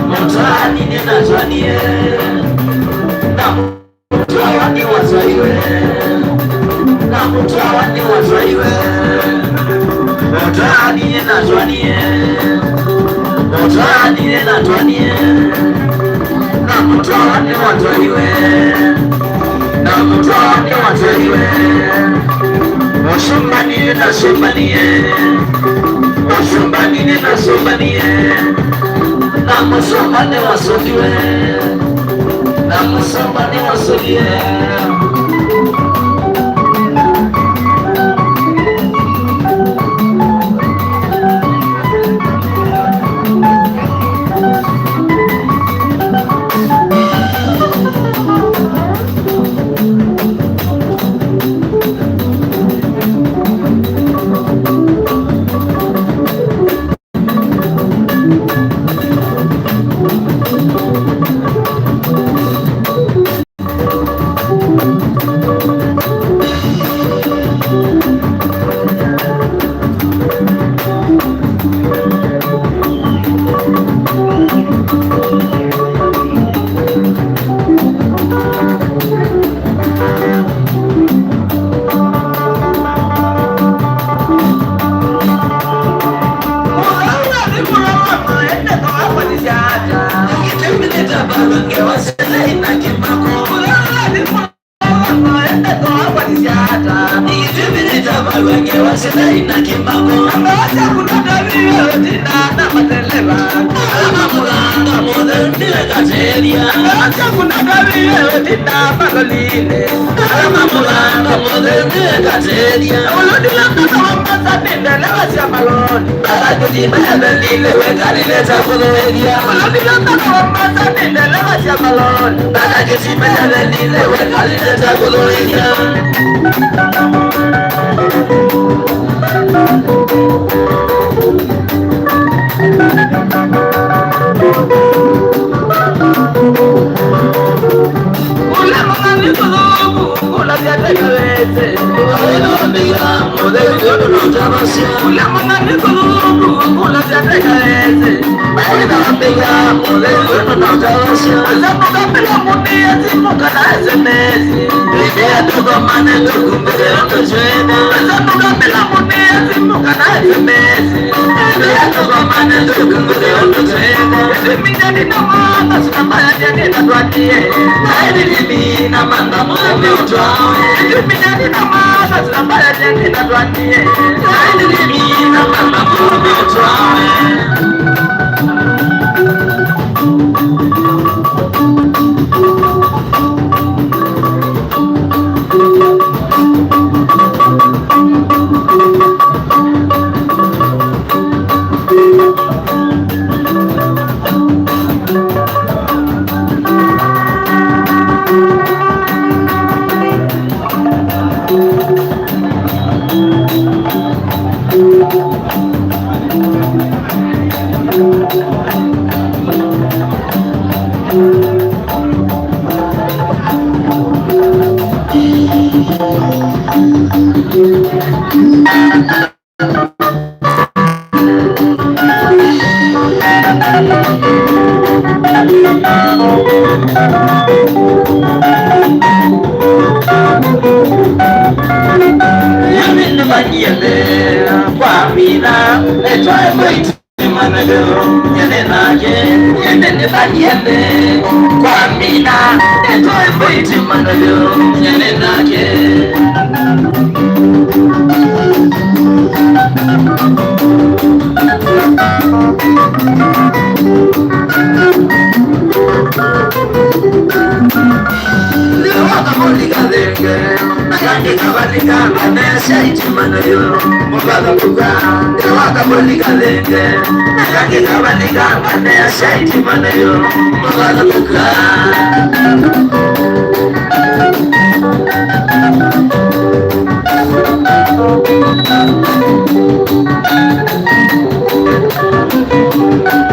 mtaani ninazanie na mtaani wazaiwe na mtaani wazaiwe mtaani ninazanie mtaani ninazanie na mtaani wazaiwe na mtaani wazaiwe washumbani ninasumbanie washumbani ninasumbanie na musumbani wasuliwe na musumbani wasulie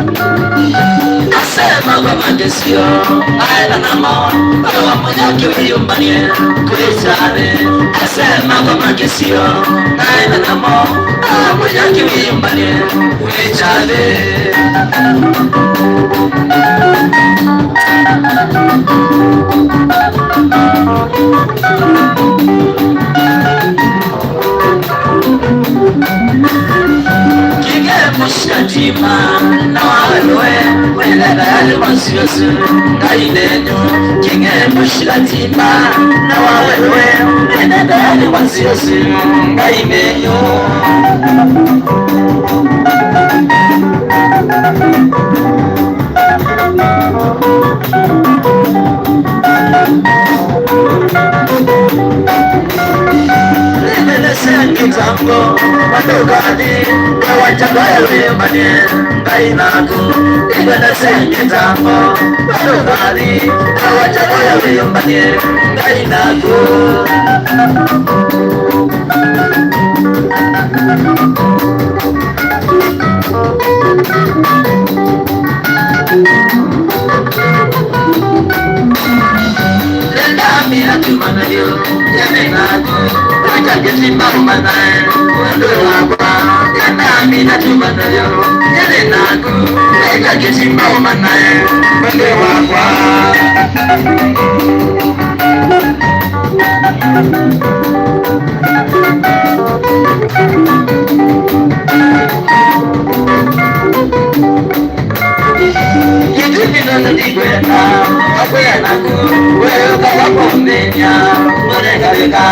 I said asema kwa makesio aenda namo bawa mwenye kiwiyumbanie kulichane asema kwa makesio aenda namo bawa mwenye kiwiyumbanie kulichane Mushatima na walwe wela dali masiyosu ngainenyo kinge mushatima na walwe wela dali masiyosu ngainenyo Kitambo matokani kawachagaya wimane ngainaku igana sengitambo matokani kawachagaya wimane ngainaku Mira tu manayo, ya menaku, wacha kesimba umanae, wando wapa. Ya mira tu manayo, ya menaku, wacha kesimba umanae, wando wapa. Kitimina nadikwenda, akwenda wewe kawapomenya mwenegaweka.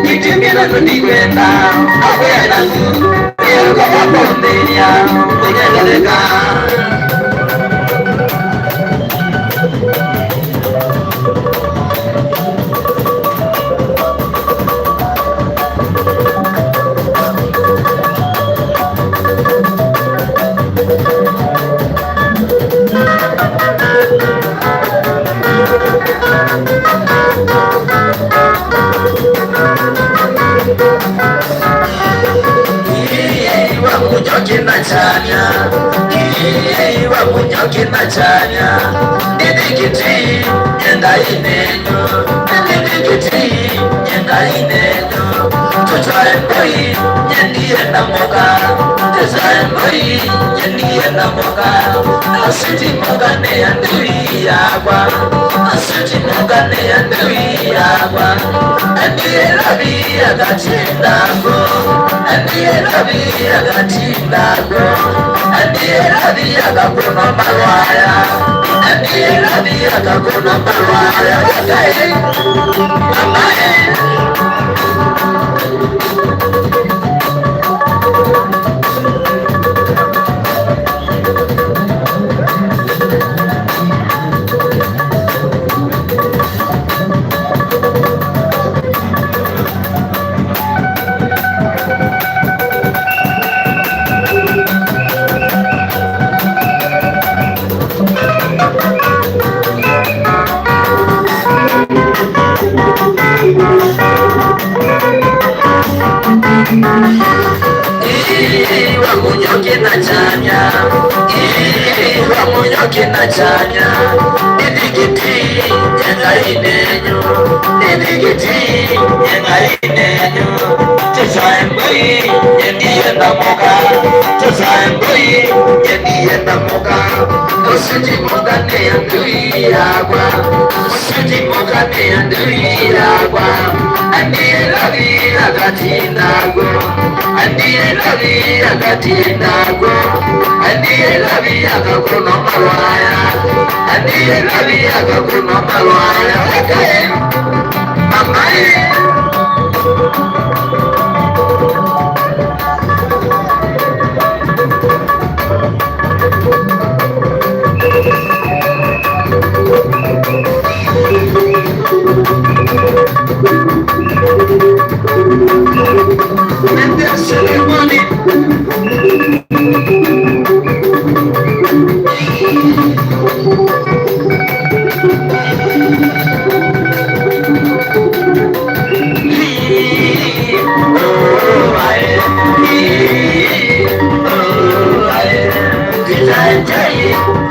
Kitimina nadikwenda, akwenda wewe kawapomenya mwenegaweka. Chanya, iwa munyoki na chanya, didikiti yenda inenyo, didikiti yenda inenyo, tuchaemboi yendi yenda moka, tuchaemboi yendi yenda moka, asiti moka ne yandui yakwa, asiti moka ne yandui yakwa, andiye rabi agatindago, andiye rabi agatindago. Andiye rabi agakuna malwaya, andiye rabi agakuna malwaya. Kakae, mamae. Wamunyoki na chanya, wamunyoki na chanya, didikiti yenga inenyo, didikiti yenga inenyo, tusaemboi yendi yenda moka, tusaemboi yendi yenda moka, usiji moka ne yandui yakwa, usiji moka ne yandui yakwa, andiye rabi agatindago, andiye rabi agatindago, andiye rabi agakuna malwaya, andiye rabi agakuna malwaya. Kakae, mamae.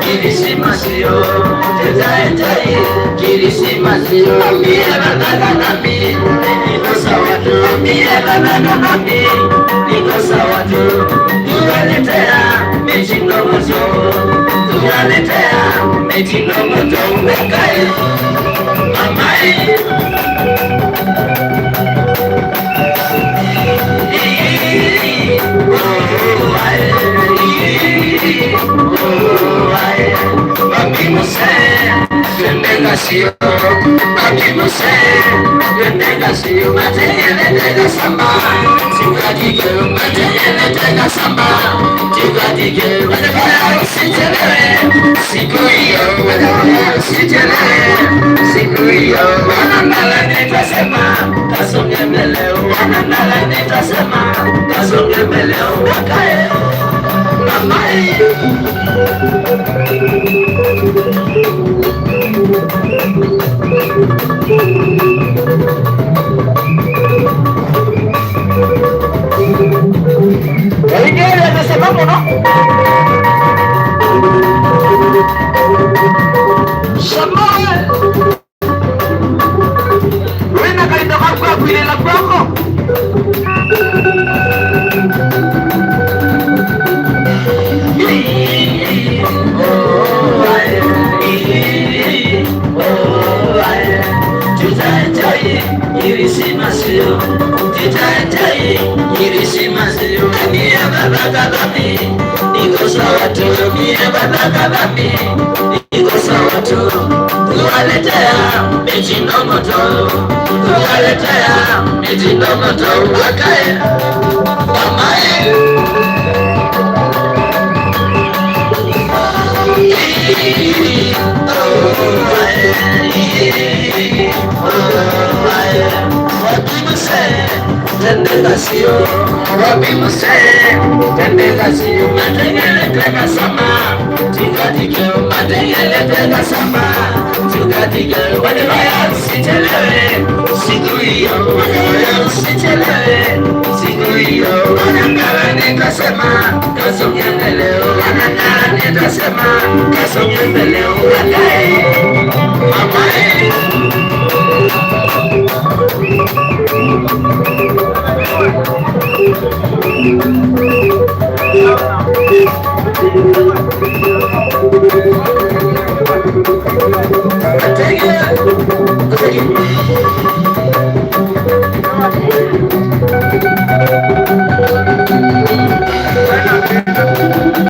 Kirisimasiyo, enjoy, Kirisimasiyo, mie baba nami, niko sawa tu, mie baba nami, niko sawa tu, tunaletea mitindo moto, tunaletea mitindo moto, umekae mamae. Negación, aquí no sé, de negación, de samba, chica diga, de samba, chica diga, si te ve, si cuyo, si te ve, si cuyo, anandala neta sema, caso que me leo, anandala neta sema, caso que me leo, wakae, mamae. Ingine amesimama no? Shamae. Wewe na kaida kwa kuilela kwako. Kirisimasiyo, Kirisimasiyo, mie baba nami, niko sawa tu, mie baba nami, niko sawa tu, tunaletea mitindo moto, tunaletea mitindo moto, wakae mamae. Tendekación, tendekación, matengele teka sama, tikatike, matengele teka sama, tikatike, wadewaya sichelewe, siku hiyo, wadewaya sichelewe, siku hiyo, wanangala nikasema, kasonge mbeleo, wanangala nikasema, kasonge mbeleo, wakae, mamae. Take it.